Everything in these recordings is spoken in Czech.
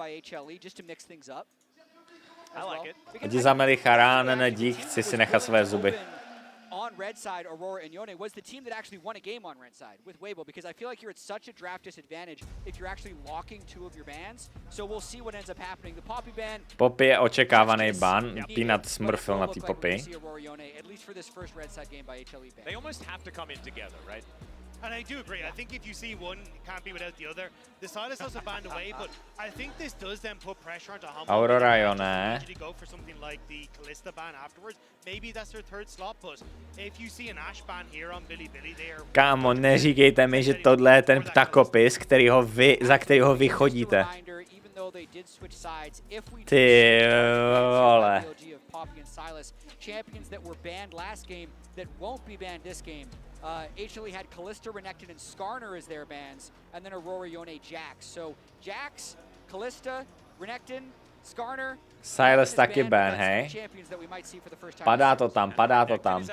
by HLE just to mix things up. Ať zameli charán na dík, chci si nechat své zuby. On red side, Aurora and Yone was the team that actually won a game on red side with Weibo, because I feel like you're at such a draft disadvantage if you're actually locking two of your bans. So we'll see what ends up happening. The Poppy ban. Poppy je očekávaný ban. Peanut smrfil na té Poppy. At least for this first red side game by HLE ban. They almost have to come in together, right? And I do agree. I think if you see one, it can't be without the other. The Silas has a band away, but I think this does then put pressure onto Humble. Aurora Yone. Go for something like the Callista ban afterwards. Maybe that's their third slot, but if you see an Ash ban here on Billy, they are... Kámo, neříkejte mi, že tohle je ten ptakopis, za kterýho vy chodíte. Ty vole. Champions that were banned last game that won't be banned this game. HLE had Callista, Renekton, and Skarner as their bans, and then Aurora, Yone, Jax. So Jax, Callista, Renekton, Skarner. Silas taky ban, hej. Padá to tam, padá to tam.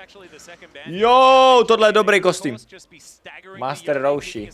Jo, tohle je dobrý kostým. Master Roshi.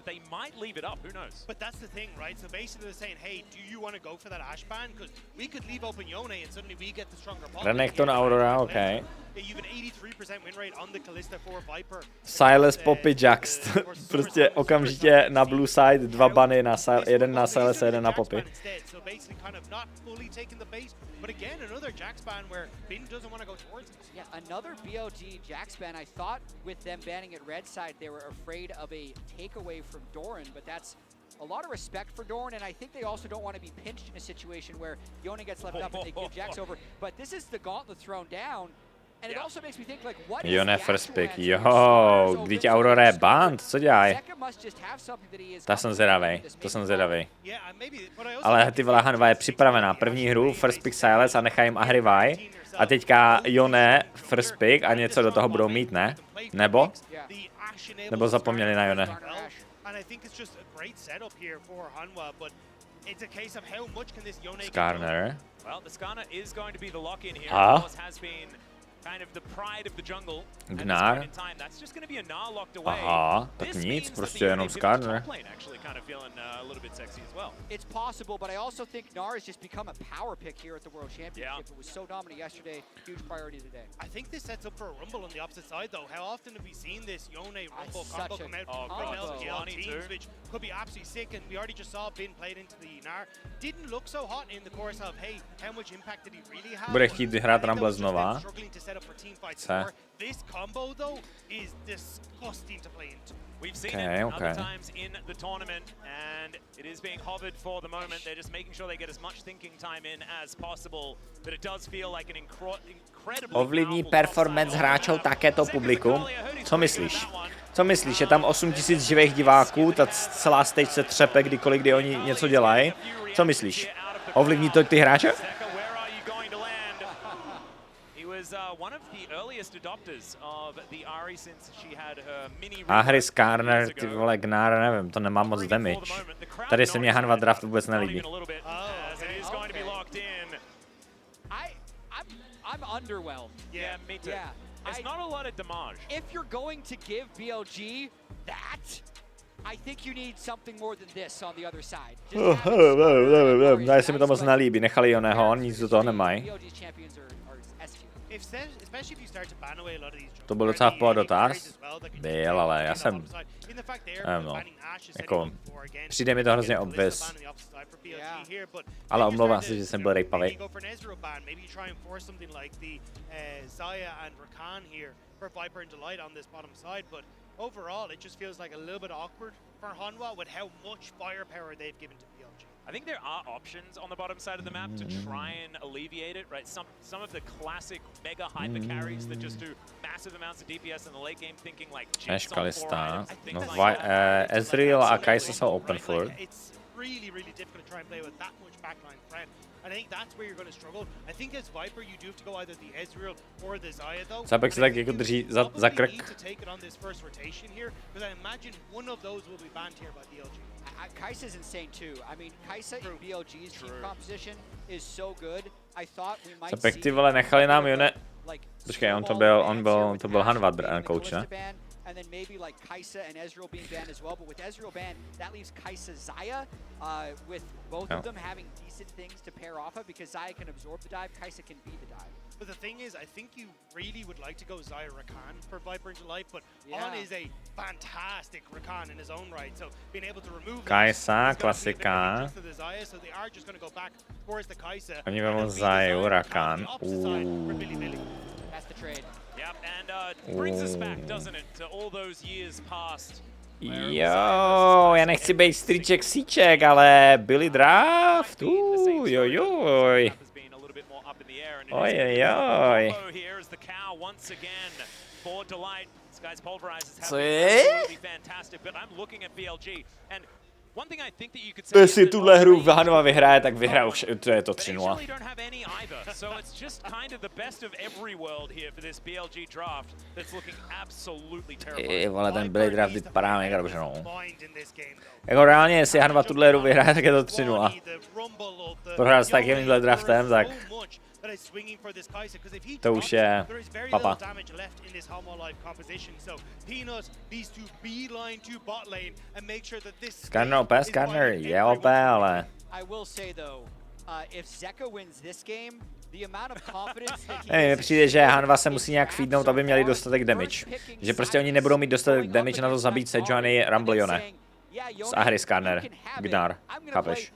They might leave it up, who knows? But that's the thing, right? So basically they're saying, hey, do you want to go for that Ash ban? Because we could leave open Yone and suddenly we get the stronger ball. Renekton, Aurora, okay. You've an 83% win rate on the Callista for Viper. Silas, Poppy, Jax. Prostě okamžitě na blue side dva bany, jeden na Silas, jeden na Poppy. So basically kind of not fully taking the bait, but again another Jax ban where Bin doesn't want to go towards it. Yeah, another BLG Jax ban. I thought with them banning it red side, they were afraid of a takeaway from Doran, but that's a lot of respect for Doran, and I think they also don't want to be pinched in a situation where Yone gets left up and they give Jax over. But this is the gauntlet thrown down. And it also makes me think, like, what is Yone first pick, jo, když Aurora je band, co dělají? To jsem zvědavej. Ale ty vole, Hanva je připravená, první hru, first pick Silas a nechají jim Ahrivaj. A teďka Yone first pick a něco do toho budou mít, ne? Nebo? Nebo zapomněli na Yone? Skarner. A? Gnar. Aha, tak nic, prostě jenom Skarner. It's possible, but I also think Gnar has just become a power pick here at the World Championship. It was so dominant yesterday, huge priority today. I think this sets up for a rumble on the opposite side though. How often have we seen this Yone rumble combo come out from LGL teams, which could be absolutely sick, and we already just saw Bin played into the Gnar. Didn't look so hot in the course of, hey, how much impact did he really have? Bude chtít hrát Rumble znova. This combo though is disgusting to play into. We've seen it other times in the tournament, and it is being hovered for the moment. They're just making sure they get as much thinking time in as possible, but it does feel like an incredible. Ovlivní performance hráčů také to publikum. Co myslíš? Co myslíš? Je tam 8000 živých diváků, ta celá stage se třepe kdykoliv, kdy oni něco dělají. Co myslíš? Ovlivní to ty hráče? Ahri Skarner, ty vole, Gnar, nevím, to nemá moc damage. Tady se mě Hanva draft vůbec nelíbí. I'm underwhelmed. Yeah, me too. Yeah. It's not a lot of damage. If you're going to give BLG that, I think you need something more than this on the other side. Ne, se mi to moc nelíbí, nechali Yoneho, nic do toho nemají. To byl docela v pohodě dotaz. Byl, ale já jsem... No, jako... Přijde mi to hrozně obvious. Ale omlouvám se, že jsem byl rejpavý. Overall, it just feels like a little bit awkward for Hanwha with how much firepower they've given to BLG. I think there are options on the bottom side of the map to try and alleviate it, right? Some of the classic mega hyper carries that just do massive amounts of DPS in the late game, thinking like Jinx on 4 items. Ezreal a Kai'Sa jsou open for. It's really difficult to try and play with that much backline threat. I think that's where you're going to struggle. I think as Viper you do have to go either the Ezreal or the Xayah though. Zabek se tak jako drží za krk. Kai'Sa's insane too. I mean, Kai'Sa in BLG's team composition is so good. I thought we might Zabek, ty vole, nechali nám Yone. Počkej, on to byl Hanva coach, ne? and then maybe like Kai'Sa and Ezreal being banned as well. But with Ezreal banned, that leaves Kai'Sa Xayah with both of them having decent things to pair off of, because Xayah can absorb the dive, Kai'Sa can be the dive. But the thing is, I think you really would like to go Xayah Rakan for Viper into Life, but On is a fantastic Rakan in his own right. So being able to remove Kai'Sa, klasika. So they are just going to go back towards the Kai'Sa. Oni vemu Xayah, Rakan. That's the trade. Yep, and brings us back, doesn't it, to all those years past. Jo, já nechci být stříček síček, ale byli draft. Jojoj. Ojojoj. Co je? Jestli tuhle hru Hanova vyhraje, tak vyhraje už, to je to 3-0. Vole, ten Billy draft vypadá mega dobře, no. Jako reálně, jestli Hanova tuhle hru vyhraje, tak je to 3-0. Prohrál s takovýmhle draftem, tak to už je papa. Skarner OP, Skarner je OP, ale... Nevím, přijde, že Hanva se musí nějak feednout, aby měli dostatek damage. Že prostě oni nebudou mít dostatek damage na to zabít Sejuani Rumble z Ahry Skarner, Gnar, chápeš?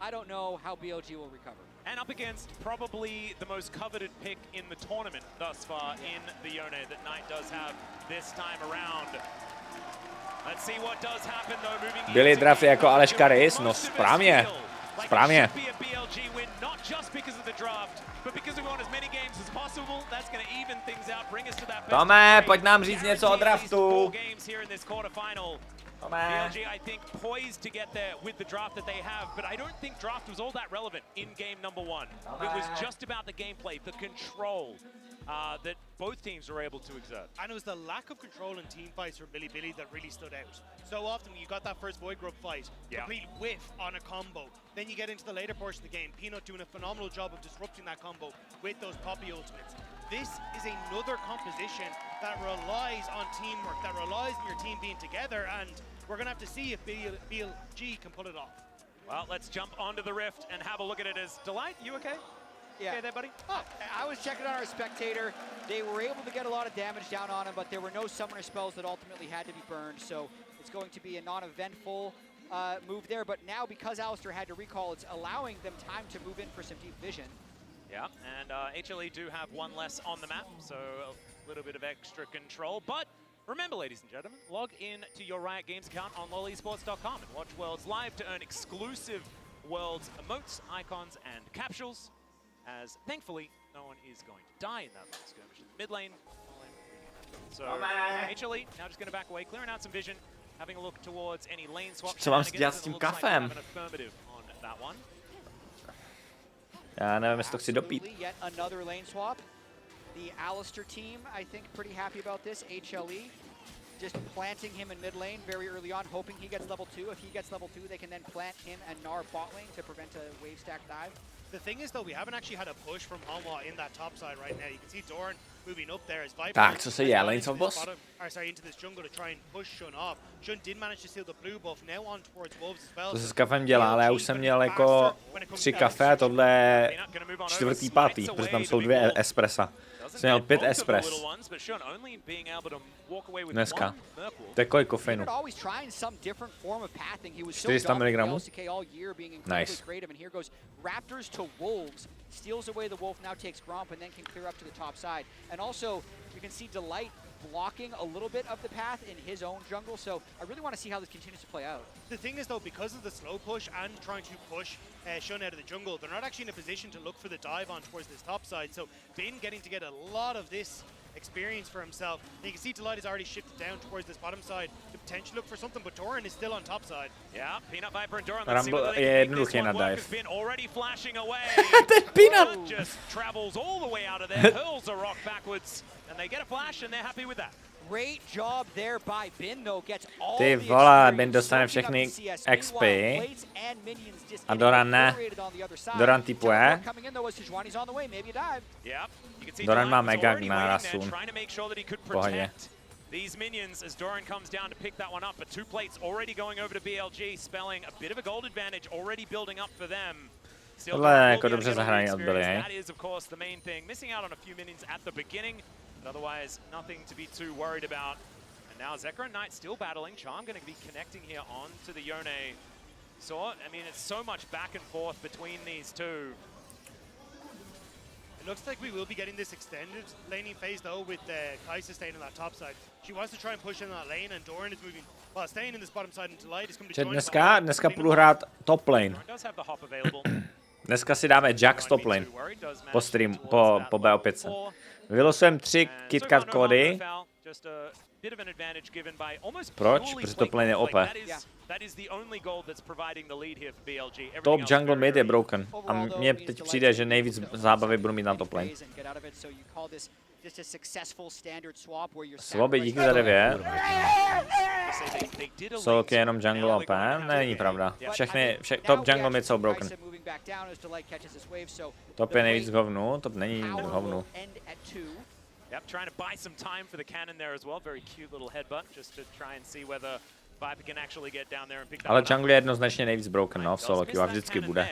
I don't know how BLG will recover. And up against probably the most coveted pick in the tournament thus far in the Yone that Knight does have this time around. Let's see what does happen though, moving Byli drafty jako Aleš Karis, no správně. Správně. Tome, pojď nám říct něco o draftu. BLG, I think, poised to get there with the draft that they have, but I don't think draft was all that relevant in game number one. It was just about the gameplay, the control that both teams were able to exert. And it was the lack of control in team fights from Billy that really stood out. So often you got that first Void Grub fight, complete whiff on a combo. Then you get into the later portion of the game, Peanut doing a phenomenal job of disrupting that combo with those Poppy ultimates. This is another composition that relies on teamwork, that relies on your team being together, and we're going to have to see if BLG can pull it off. Well, let's jump onto the Rift and have a look at it. As Delight, you okay? Yeah. Okay there, buddy? Oh, I was checking on our spectator. They were able to get a lot of damage down on him, but there were no summoner spells that ultimately had to be burned, so it's going to be a non-eventful move there. But now, because Alistair had to recall, it's allowing them time to move in for some deep vision. Yeah, and HLE do have one less on the map, so a little bit of extra control. But remember, ladies and gentlemen, log in to your Riot Games account on lolesports.com and watch Worlds live to earn exclusive Worlds emotes, icons, and capsules. As thankfully, no one is going to die in that last skirmish in the mid lane. So HLE now just going to back away, clearing out some vision, having a look towards any lane swap. Co mám dělat s tím kafem? Já nevím, jestli to chci dopít. Yet another lane swap. The Alistair team, I think, pretty happy about this. HLE just planting him in mid lane very early on, hoping he gets level 2. If he gets level 2, they can then plant him and Gnar bot lane to prevent a wave stack dive. The thing is, though, we haven't actually had a push from Hanwha in that top side right now. You can see Doran moving up there as Viper. Tak, co se děje, lane swap boss? Into this jungle to try and push Shun off. Shun did manage to steal the blue buff, now on towards Wolves as well. To se s kafem dělá, ale já už jsem měl jako 3 kafe a tohle je 4., 5., protože tam jsou 2 espressa. Jsem měl 5 espres. Dneska. To je kolik kofeinu? 400 mg? Nice. Raptors to Wolves, steals away the Wolf, now takes Gromp, and then can clear up to the top side. And also, you can see Delight blocking a little bit of the path in his own jungle, so I really want to see how this continues to play out. The thing is, though, because of the slow push and trying to push Shun out of the jungle, they're not actually in a position to look for the dive on towards this top side, so Bin getting to get a lot of this experience for himself. And you can see Delight has already shifted down towards this bottom side to potentially look for something, but Doran is still on top side. Yeah, Peanut Viper and Doran, let's see whether they can make this one work. Has been already flashing away. Just travels all the way out of there, hurls a rock backwards, and they get a flash, and they're happy with that. Ty vole, Bin dostane všechny XP. A Doran ne. Doran typuje. Doran má mega gnara soon. Pohodě. These minions as Doran comes down to pick that one up, but 2 plates already going over to BLG, spelling a bit of a gold advantage already building up for them. Tohle je jako dobře zahraný od Billy, hej? That is of course the main thing. Missing out on a few minions at the beginning, but otherwise nothing to be too worried about. And now Zekra and Knight still battling. Charm going to be connecting here on to the Yone sword. I mean, it's so much back and forth between these two. It looks like we will be getting this extended laning phase though, with Kaisa staying on that top side. She wants to try and push in that lane, and Doran is moving, well, staying in this bottom side until Light is coming to join. Dneska půjdu hrát top lane. Dneska si dáme Jack top lane. Po stream, po BO5. Vylosujeme 3 KitKat kódy. Proč? Protože top lane je OP. Top jungle mid je broken. A mně teď přijde, že nejvíc zábavy budu mít na top lane. Svoby díky za 9. Solk je jenom jungle OP? Není pravda. Top jungle mid jsou broken. Top je nejvíc hovnu, top není hovnu. Yep, trying to buy some time for the cannon there as well. Very cute little headbutt just to try and see whether Viper can actually get down there and pick that Ale up. jungle je jednoznačně nejvíc broken, no, v solo queue a vždycky bude.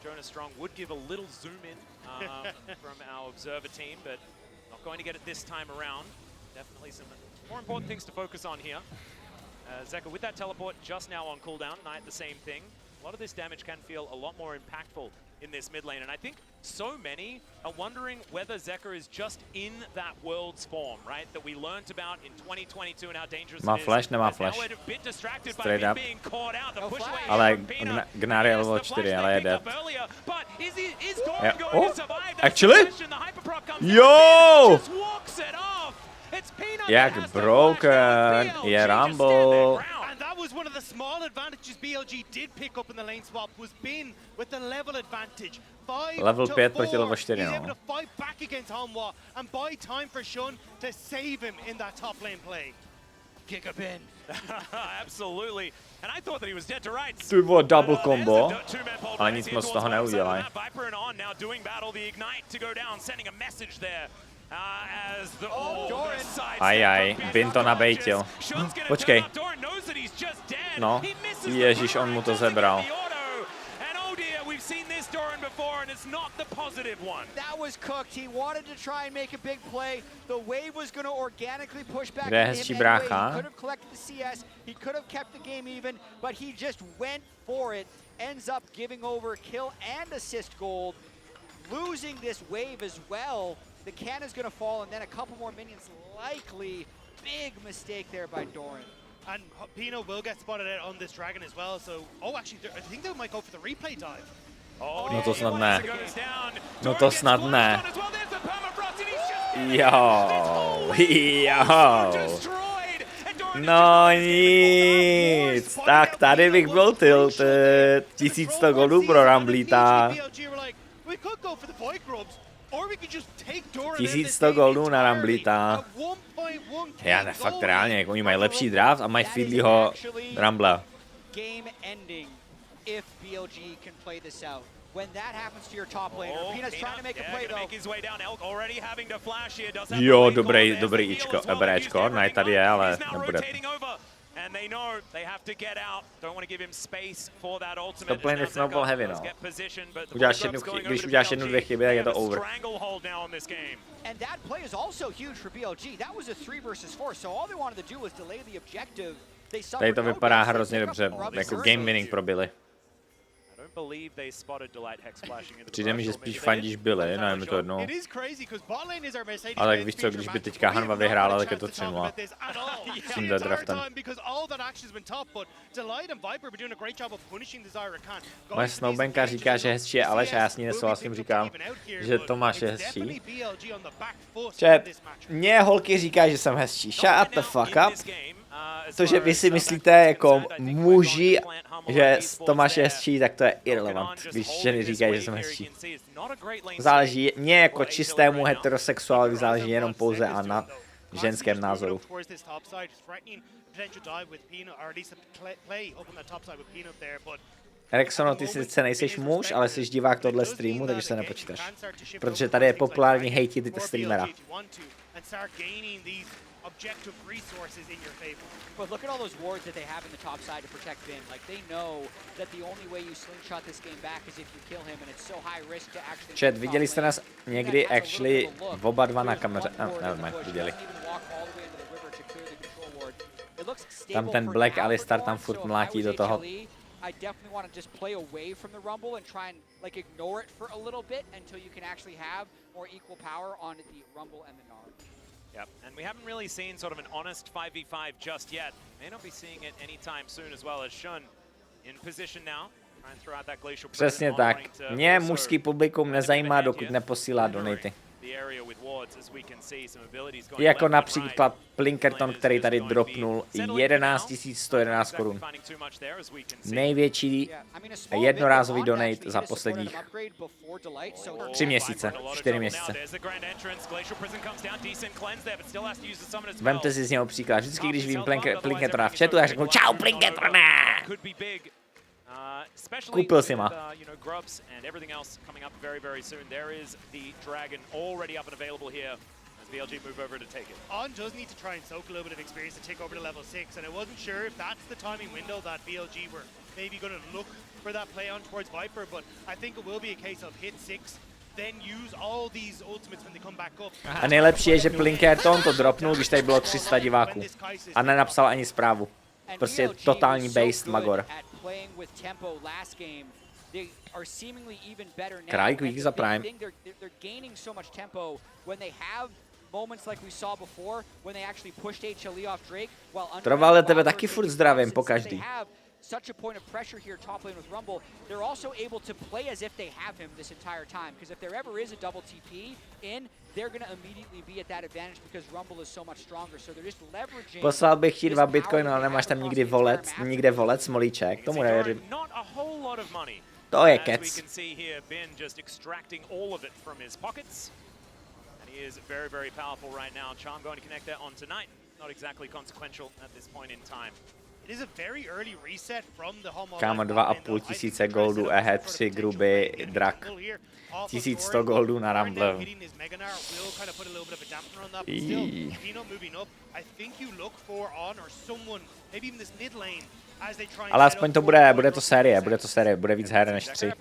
Jonas Strong would give a little zoom in from our observer team, but not going to get it this time around. Definitely some more important things to focus on here. Zeka with that teleport just now on cooldown. Knight the same thing. A lot of this damage can feel a lot more impactful in this mid lane, and I think so many are wondering whether Zeka is just in that world's form, right? That we learned about in 2022 and how dangerous it is. Má flash, nemá flash. Straight up. Ale Gnar je level 4, ale je dead. Oh, actually? Yo! Jak broken je Rumble. Was one of the small advantages BLG did pick up in the lane swap, was Bin with the level advantage. Level 5 proti level 4, he's able to fight back against Hanwha and buy time for Shun to save him in that top lane play. Giga Bin. Absolutely. And I thought that he was dead to rights. To bylo double combo, ale nic moc z toho neudělají. Viper and On now doing battle, the ignite to go down, sending a message there. Ajaj, Bin to nabejtil. Počkej. No, ježiš, on mu to zebral. Kde je hezčí brácha? The cannon's going to fall, and then a couple more minions likely. Big mistake there by Doran. And Pino will get spotted out on this dragon as well, so... Oh, actually, I think they might go for the replay dive. No to snad ne. No to snad ne. Jo. No nic. Tak tady bych byl tilted. 1100 goldů pro Rumblíta. 1100 goldů na Rumblíta. Já ne, fakt reálně, jako oni mají lepší draft a mají Fiddlyho Rumbla. Jo, dobrý Ičko, Bréčko, ne, tady je, ale nebude. And they know they have to get out. Don't want to give him space for that ultimate. Top lane je snowball heavy, no. Když uděláš jednu, dvě chyby, tak je to over. And that play is also huge for BLG. That was a 3 versus 4, so all they wanted to do was delay the objective. Tady to vypadá hrozně dobře, jako game winning pro Billy. Přijde mi, že spíš fandíš Billy, nevím, to jednou. Ale tak víš co, když by teďka Hanwha vyhrála, tak je to 3-0. S tím draftem. Moje snowbanka říká, že hezčí je Aleš a já s ní nesouhlasím, říkám, že Tomáš je hezčí. Mně holky říká, že jsem hezčí. Shut the fuck up. To, že vy si myslíte jako muži, že Tomáš je hezčí, tak to je irrelevant, když ženy říkají, že jsem hezčí. Záleží, mě jako čistému heterosexuálovi záleží jenom pouze a na ženském názoru. Rexono, ty sice nejseš muž, ale jsi divák tohle streamu, takže se nepočítáš. Protože tady je populární hejtit ty streamera. Objective resources in your favor. But look at all those wards that they have in the top side to protect Bin. Like they know that the only way you slingshot this game back is if you kill him, and it's so high risk to actually. Chat, viděli jste nás někdy actually oba dva na kameře? Nevím, viděli. Tam ten Black Alistar tam furt mlátí do toho. I definitely want to just play away from the Rumble and try and like ignore it for a little bit until you can actually have more equal power on the Rumble and the Gnar. Yep, and we haven't really seen sort of an honest 5v5 just yet. May not be seeing it anytime soon as well as Shun in position now. Try and throw out that glacial. Přesně tak. Mě mužský publikum nezajímá, dokud neposílá donaty. Jako například Plinkerton, který tady dropnul 11 111 korun. Největší jednorázový donate za posledních 3 měsíce, 4 měsíce. Vemte si z něho příklad. Vždycky, když vím Plinkertona v chatu, tak řeknu čau Plinkertone! Koupil si ma. BLG move over to take it. On does need to try and soak a little bit of experience to take over to level 6, and I wasn't sure if that's the timing window that BLG were maybe going to look for that play on towards Viper, but I think it will be a case of hit 6, then use all these ultimates when they come back up. A nejlepší je, že Plinkerton to dropnul, když tady bylo 300 diváků. A nenapsal ani zprávu. Prostě totální based Magor. Králík, díky za Prime. Moments like we saw before when they actually pushed HLE off Drake while under. Trvale tebe taky furt zdravím po každý. Such a point of pressure here top lane with Rumble. They're also able to play as if they have him this entire time, because if there ever is a double TP in, they're going to immediately be at that advantage because Rumble is so much stronger. So they're just leveraging. Poslal bych ti 2 bitcoiny, ale nemáš tam nikde volec, smolíček, tomu nevěřím. To je kec. He is very, very powerful right now. Charm going to connect that on tonight. Not exactly consequential at this point in time. It is a very early reset from the home. Kámo, 2,5 tisíce goldů, ehe, 3 grubý drak. 1100 goldů na Rumble. Ale aspoň to bude to série, bude víc her než 3.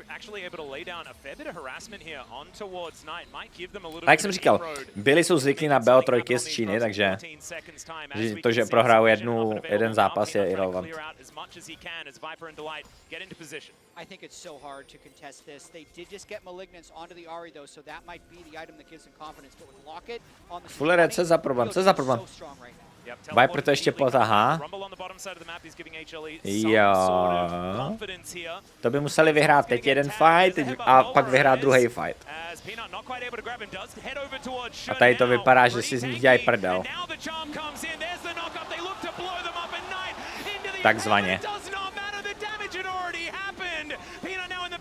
A jak jsem říkal, Billy jsou zvyklí na BO3 z Číny, takže to, že prohrajou jeden zápas, je irrelevant. I think it's so hard to contest this. They did just get Malignance onto the Ahri though, so that might be the item that gives them confidence. But with Locket on the Full red, co za problém? Viper to ještě potahá. Jo. To by museli vyhrát teď jeden fight a pak vyhrát druhý fight. A tady to vypadá, že si z nich dělají prdel. Takzvaně.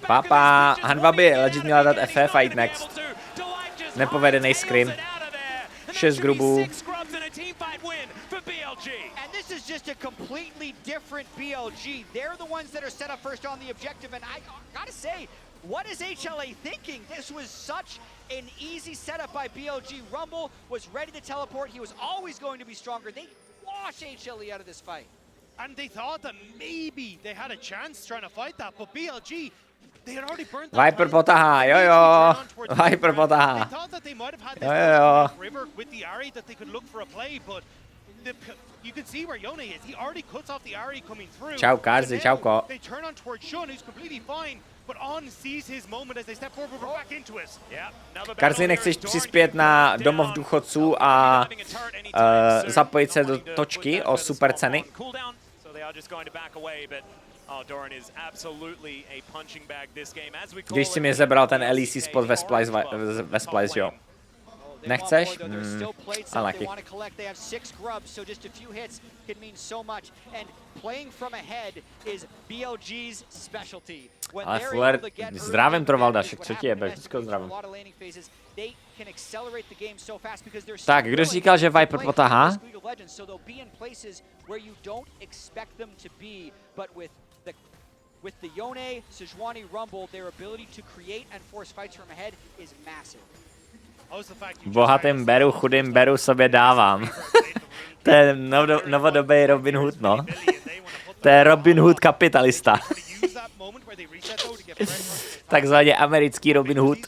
Papa, Hanva by legit měla dát FF fight next. Nepovedený scrim. 6 grubů. And this is just a completely different BLG. They're the ones that are set up first on the objective, and I gotta say, what is HLA thinking? This was such an easy setup by BLG. Rumble was ready to teleport. He was always going to be stronger. They wash HLE out of this fight. And they thought that maybe they had a chance trying to fight that, but BLG, they had already burnt that. Viper potahá, jo. Viper potahá. They thought that they might have had this river with the Ahri that they could look for a play, but you can see where Yone is. He already cuts off the Ahri coming through. Čau Karzi, čauko. They turn on towards Shun, who's completely fine, but On sees his moment as they step forward back into it. Karzi, nechceš přispět na domov důchodců a zapojit se do točky o super ceny? Když si mi zebral ten LEC spot ve Splice, jo. Nechceš? Unlucky. They have 6 grubs, so just a few hits can mean so much. And playing from ahead is BLG's specialty. Ale Fuller, zdravím Trovaldašek, co ti jebe, vždycky ho zdravím. Tak, kdo říkal, že Viper potahá? With the Yone, Sejuani Rumble, their ability to create and force fights from ahead is massive. Bohatým beru, chudým beru, sobě dávám. To je novodobý Robin Hood, no. To je Robin Hood kapitalista. Takzvaně americký Robin Hood.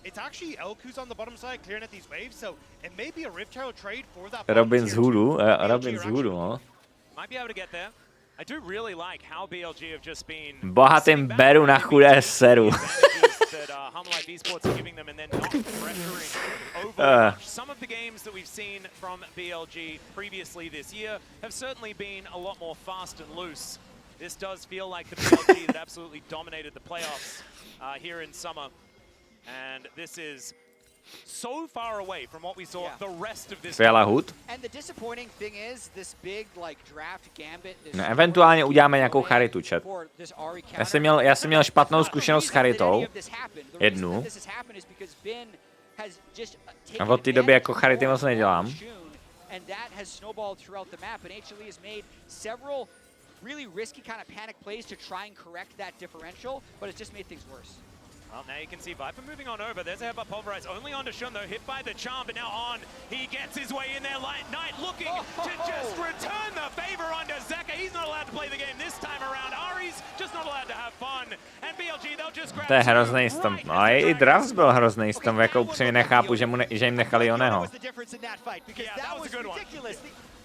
It's actually Elk who's on the bottom side clearing at these waves, so it may be a Rift Herald trade for that. Robin z Hoodu, no. Might be able to get there. I do really like how BLG have just been bohatým beru na chudé seru. Some of the games that we've seen from BLG previously this year have certainly been a lot more fast and loose. This does feel like the BLG that absolutely dominated the playoffs here in summer. And this is so far away from what we saw the rest of this. And the disappointing thing is this big like draft gambit. No, eventuálně uděláme nějakou charitu, chat. Já jsem měl špatnou zkušenost s charitou. Jednu. A od té doby jako charity moc nedělám. And that has snowballed throughout the map, and HLE has made several really risky kind of panic plays to try and correct that differential, but it's just made things worse. Well, now you can see Viper moving on over. There's a headbutt pulverize only on to Shun though, hit by the charm, but now on. He gets his way in there. Knight looking to just return the favor onto Zeka. He's not allowed to play the game this time around. Ari's just not allowed to have fun. And BLG, they'll just grab. To je hrozný stomp. No a i Dravs byl hrozný stomp, jako upřímně nechápu, že jim nechali Joneho.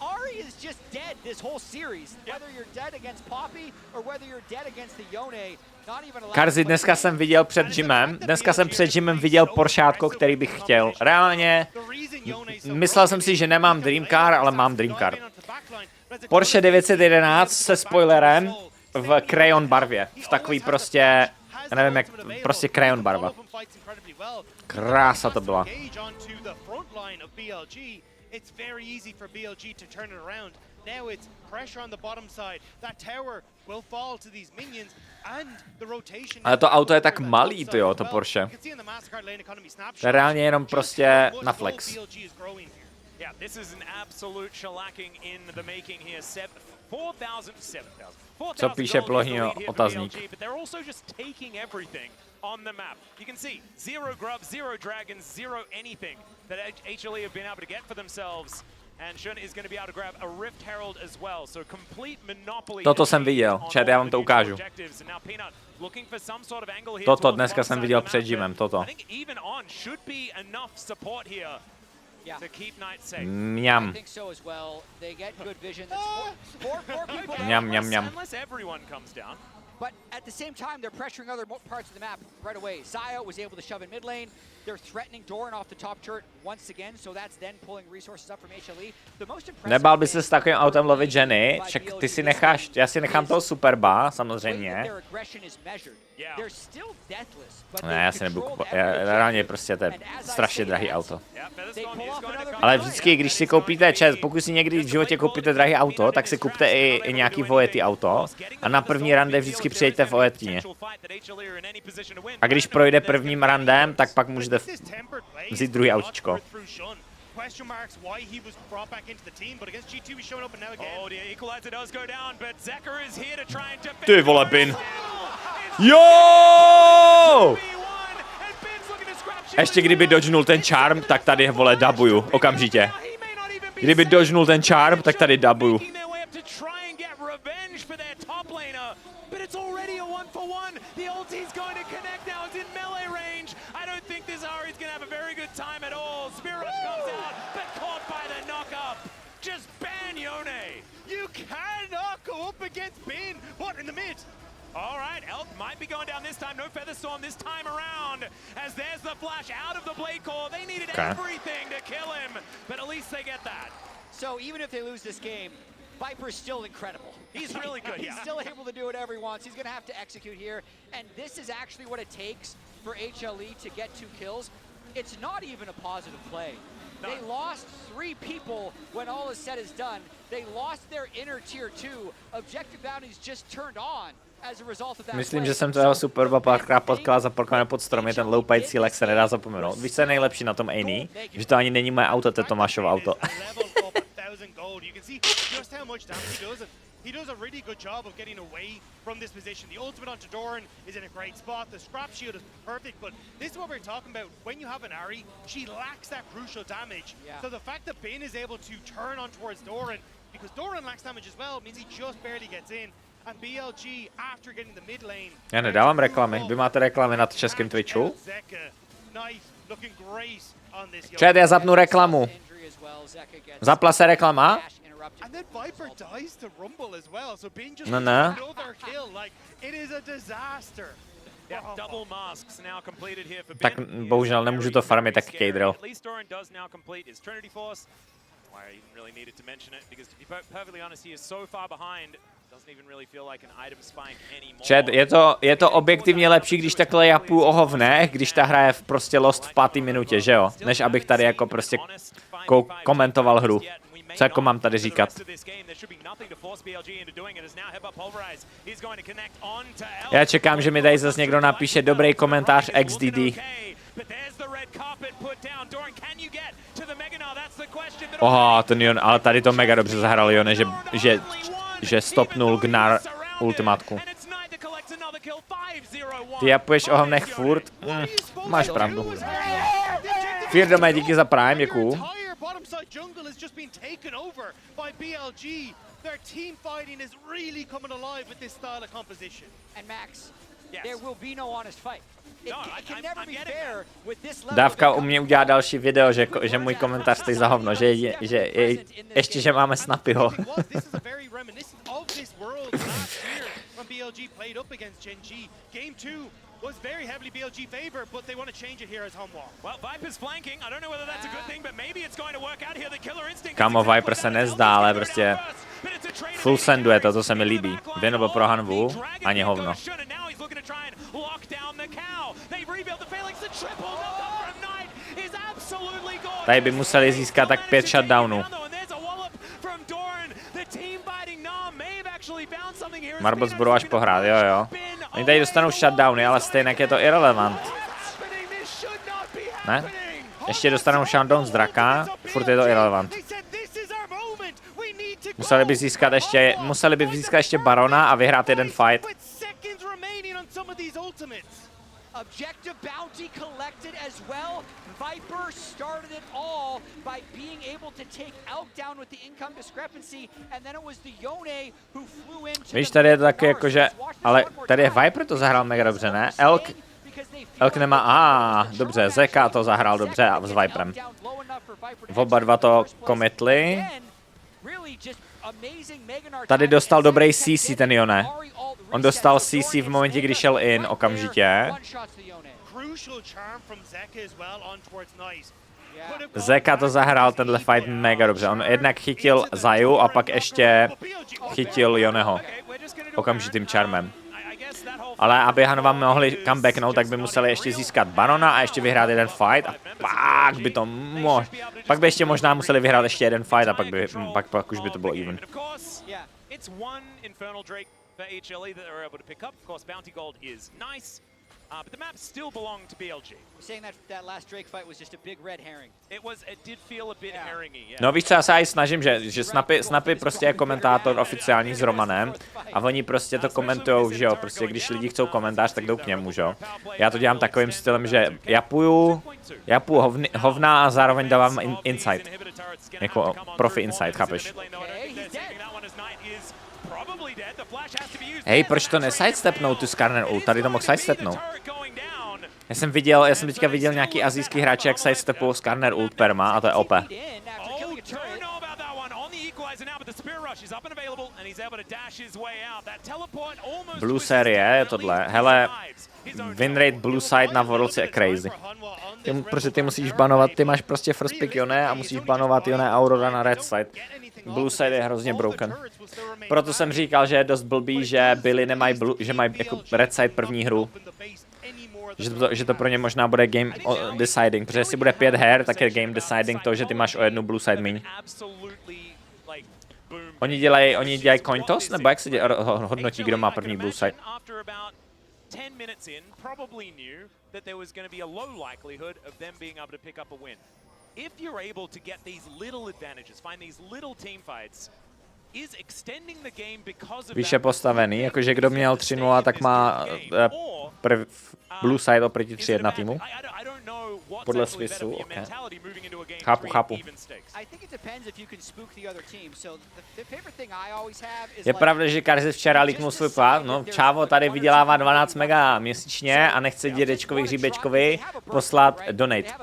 Ari is just dead this whole series. Whether you're dead against Poppy or whether you're dead against the Yone, not even allowed. Karzi, dneska jsem viděl před gymem. Dneska jsem před gymem viděl Poršátko, který bych chtěl. Reálně myslel jsem si, že nemám Dream Car, ale mám Dream Car. Porsche 911 se spoilerem v crayon barvě. V takový prostě, nevím jak, prostě crayon barva. Krása to byla. It's very easy for BLG to turn it around. Now it's pressure on the bottom side. That tower will fall to these minions and the rotation. Ale to auto je tak malý, to Porsche. To je reálně jenom prostě na flex. Yeah, this is an absolute shellacking in the making here. 4,000. Co píše plohý otazník. But they're also just taking everything on the map. You can see 0 grubs, 0 dragons, 0 anything that HLE have been able to get for themselves. And Shun is going to be able to grab a Rift Herald as well. So complete monopoly. Toto jsem viděl. Čet, já vám to ukážu. Toto dneska jsem viděl před gymem, toto. Mňam. Mňam. But at the same time, they're pressuring other parts of the map right away. Zio was able to shove in mid lane. They're threatening Doran off the top turret once again, so that's then pulling resources up from HLE. The most impressive. Nebál by se s takovým autem lovit ženy? Však ty si necháš, já si nechám toho Superba, samozřejmě. Ne, já si nebudu kupovat. Reálně prostě to je strašně drahý auto. Ale vždycky, když si koupíte pokud si někdy v životě koupíte drahý auto, tak si kupte i nějaký vojetý auto a na první rande vždycky přijďte v ojetině. A když projde prvním randem, tak pak můžete vzít druhý autičko. Ty vole, Bin. Jo! Ještě kdyby dodgenul ten charm, tak tady vole dabuju, okamžitě. Kdyby dodgenul ten charm, tak tady dabuju. But it's already a 1-for-1. The ulti's going to connect now. It's in melee range. I don't think this Ari's going to have a very good time at all. Spirit Rush comes out, but caught by the knock-up. Just ban Yone. You cannot go up against Bin. What, in the mid? All right, Elk might be going down this time. No Feather Storm this time around. As there's the flash out of the Blade Core. They needed everything to kill him, but at least they get that. So even if they lose this game, Viper's still incredible. He's really good. He's still able to do whatever he wants. He's going to have to execute here. And this is actually what it takes for HLE to get 2 kills. It's not even a positive play. No. They lost 3 people when all is said is done. They lost their inner tier 2. Objective bounties just turned on as a result of that. Myslím, že jsem toho Superba párkrát potkal zaparkované pod stromy, ten loupající lek se nedá zapomenout. Víš, co je nejlepší na tom Any? Že to ani není moje auto, to je Tomášovo auto. He does a really good job of getting away from this position. The ultimate onto Doran is in a great spot. The scrap shield is perfect, but this is what we're talking about. When you have an Ahri, she lacks that crucial damage. Yeah. So the fact that Bin is able to turn on towards Doran, because Doran lacks damage as well, means he just barely gets in. And BLG, after getting the mid lane... Já nedávám reklamy. Vy máte reklamy na českém Twitchu? Čet, já zapnu reklamu. Zapla se reklama? And then Viper dies to Rumble as well, so Bin just another kill. Like, it is a disaster. Yeah, double masks now completed here for Bin. Tak bohužel nemůžu to farmit tak Kejdrel. At least Doran does now complete his Trinity Force. Why I even really needed to mention it, because to be perfectly honest, he is so far behind. Doesn't even really feel like an item spike anymore. Čet, je to objektivně lepší, když takhle japu o hovnech, když ta hra je prostě lost v 5. minutě, že jo? Než abych tady jako prostě komentoval hru. Co jako mám tady říkat? Já čekám, že mi tady zase někdo napíše dobrý komentář XDD. Oha, ten Jon, ale tady to mega dobře zahrál Jone, že stopnul Gnar ultimátku. Ty japuješ o hovnech furt? Máš pravdu. Firdome, díky za Prime, děkuju. Bottom side jungle has just been taken over by BLG. Their team fighting is really coming alive with this style of composition. And Max, there will be no honest fight. It can never be fair with this level. Dávka u mě udělá další video, že můj komentář stojí za hovno, že ještě že máme snapyho. This is a very reminiscent of this world last year when BLG played up against Gen G. Game 2 was very heavily BLG favor, but they want to change it here as Homewall. Well, Viper's flanking. I don't know whether that's a good thing, but maybe it's going to work out here. The killer instinct. Kamo, Viper se nezdá, ale prostě full senduje to, co se mi líbí. Věnobo pro Hanvu, ani hovno. Tady by museli získat tak 5 shutdownů. Marbles budou až pohrát, jo. Oni tady dostanou shutdowny, ale stejně je to irrelevant. Ne? Ještě dostanou shutdown z draka, furt je to irrelevant. Museli by získat ještě barona a vyhrát jeden fight. Objective bounty collected as well. Viper started it all by being able to take Elk down with the income discrepancy, and then it was the Yone who flew into. Víš, tady je to taky jakože, ale tady je Viper to zahrál mega dobře, ne? Elk nemá, dobře, Zeka to zahrál dobře a s Viperem. Oba dva to commitli. Tady dostal dobrý CC ten Yone. On dostal CC v momentě, kdy šel in okamžitě. Zeka to zahrál tenhle fight mega dobře. On jednak chytil Zaju a pak ještě chytil Joneho okamžitým charmem. Ale aby Hanova mohli comebacknout, tak by museli ještě získat barona a ještě vyhrát jeden fight a pak by to pak by ještě možná museli vyhrát ještě jeden fight a pak už by to bylo even. For HLE that they're able to pick up. Of course, bounty gold is nice, but the map still belonged to BLG. You're saying that last Drake fight was just a big red herring. It did feel a bit herringy. Yeah. No víš co, já se aj snažím, že Snapy prostě je komentátor oficiální s Romanem a oni prostě to komentujou, že jo, prostě když lidi chcou komentář, tak jdou k němu, že jo. Já to dělám takovým stylem, že japuju hovna a zároveň dávám insight. Jako profi insight, chápeš? Hej, proč to nesidestepnout tu Skarner ult? Tady to mohl sidestepnout. Já jsem teďka viděl nějaký asijský hráče, jak sidestepují Skarner ult perma a to je OP. Blue série je tohle. Hele, win rate blue side na Worlds je crazy. Protože ty musíš banovat, ty máš prostě first pick Yone a musíš banovat Yone Aurora na red side. Blue side je hrozně broken. Proto jsem říkal, že je dost blbý, že Billy nemají že mají jako red side první hru. Že to pro ně možná bude game deciding, protože jestli bude 5 her, tak je game deciding to, že ty máš o jednu blue side míň. Oni dělají coin toss, nebo jak se hodnotí, kdo má první blue side? 10 minutes in, probably knew that there was going to be a low likelihood of them being able to pick up a win. If you're able to get these little advantages, find these little team fights, is extending the game because of Výše postavený, jakože kdo měl 3-0, tak má blue side oproti 3-1 týmu. Podle Swissu, ok. Chápu. Je pravda, že Karzi včera líknul svůj plat, no Čávo tady vydělává 12 mega měsíčně a nechce dědečkovi hříbečkovi poslat donate.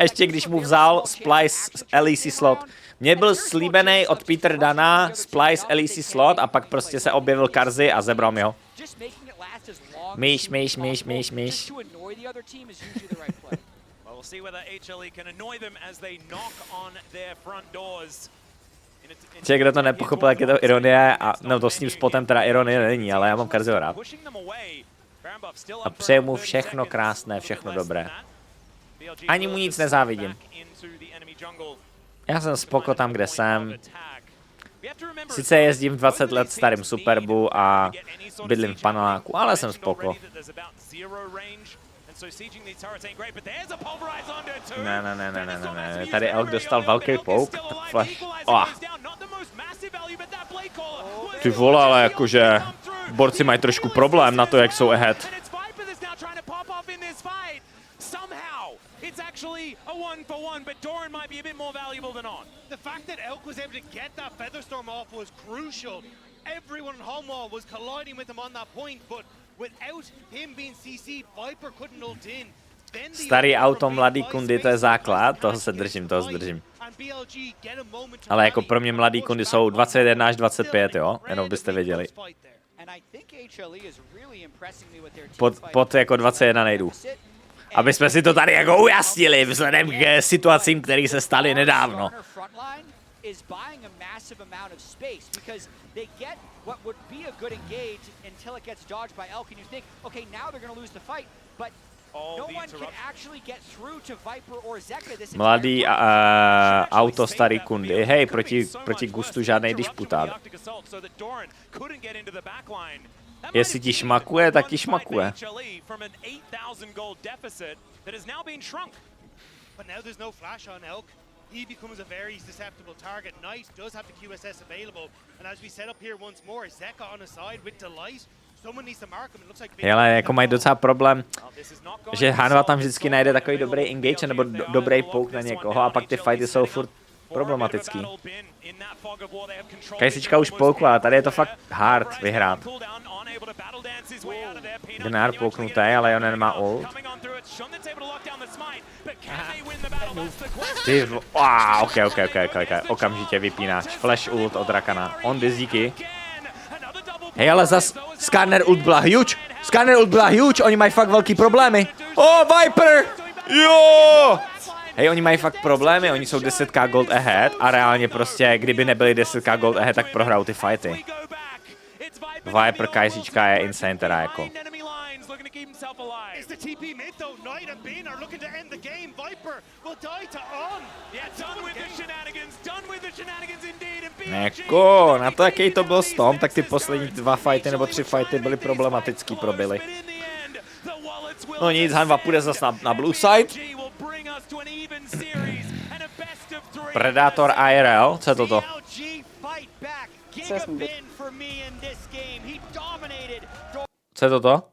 Ještě když mu vzal Splice LEC slot. Mně byl slíbený od Peter Dana Splice LEC slot a pak prostě se objevil Karzi a zebral mi ho. Myš. Čiže kdo to nepochopil, jak je to ironie, a no to s tím spotem teda ironie není, ale já mám Karziho rád. A přeju mu všechno krásné, všechno dobré. Ani mu nic nezávidím. Já jsem spoko tam, kde jsem. Sice jezdím v 20 let starým Superbu a bydlím v paneláku, ale jsem spoko. Ne. Tady Elk dostal velký pouk. Flash. Oh. Ty vole, ale jakože borci mají trošku problém na to, jak jsou ahead. It's actually a 1-for-1, but Doran might be a bit more valuable than on. The fact that Elk was able to get that Featherstorm off was crucial. Everyone in home wall was colliding with him on that point, but without him being CC'd, Viper couldn't ult in. Starý auto, mladý kundy, to je základ, toho se držím. Ale jako pro mě mladý kundy jsou 21 až 25, jo, jenom byste věděli. Pod jako 21 nejdu. Aby jsme si to tady jako ujasnili vzhledem k situacím, které se staly nedávno. Mladý auto, starý kundy. Hej, proti gustu žádnej disputát. Jestli ti šmakuje, tak ti šmakuje. He becomes a very susceptible target. Knight does have the QSS available, and as we set up here once more, Zeka on a side with Delight. Someone needs to mark him. It looks like. Hele, jako mají docela problém, že Hanva tam vždycky najde takový dobrý engage nebo dobrý pouk na někoho a pak ty fighty jsou furt problematický. Kajsička už poukla, ale tady je to fakt hard vyhrát. Gnár pouknutý, ale on nemá ult. Ty ok. Okamžitě vypínáš. Flash ult od Rakana. On díky. Hej, ale zas Scanner ult byla huge. Oni mají fakt velký problémy. Viper! Jo! Hej, oni mají fakt problémy, oni jsou 10k gold ahead a reálně prostě, kdyby nebyli 10k gold ahead, tak prohrajou ty fighty. Viper Kajsička je insane teda jako. Jako, na to jaký to byl Storm, tak ty poslední 2 fighty nebo 3 fighty byly problematický pro Billy. No nic, Hanva půjde zas na blue side. Predator IRL, co je toto? Co je toto?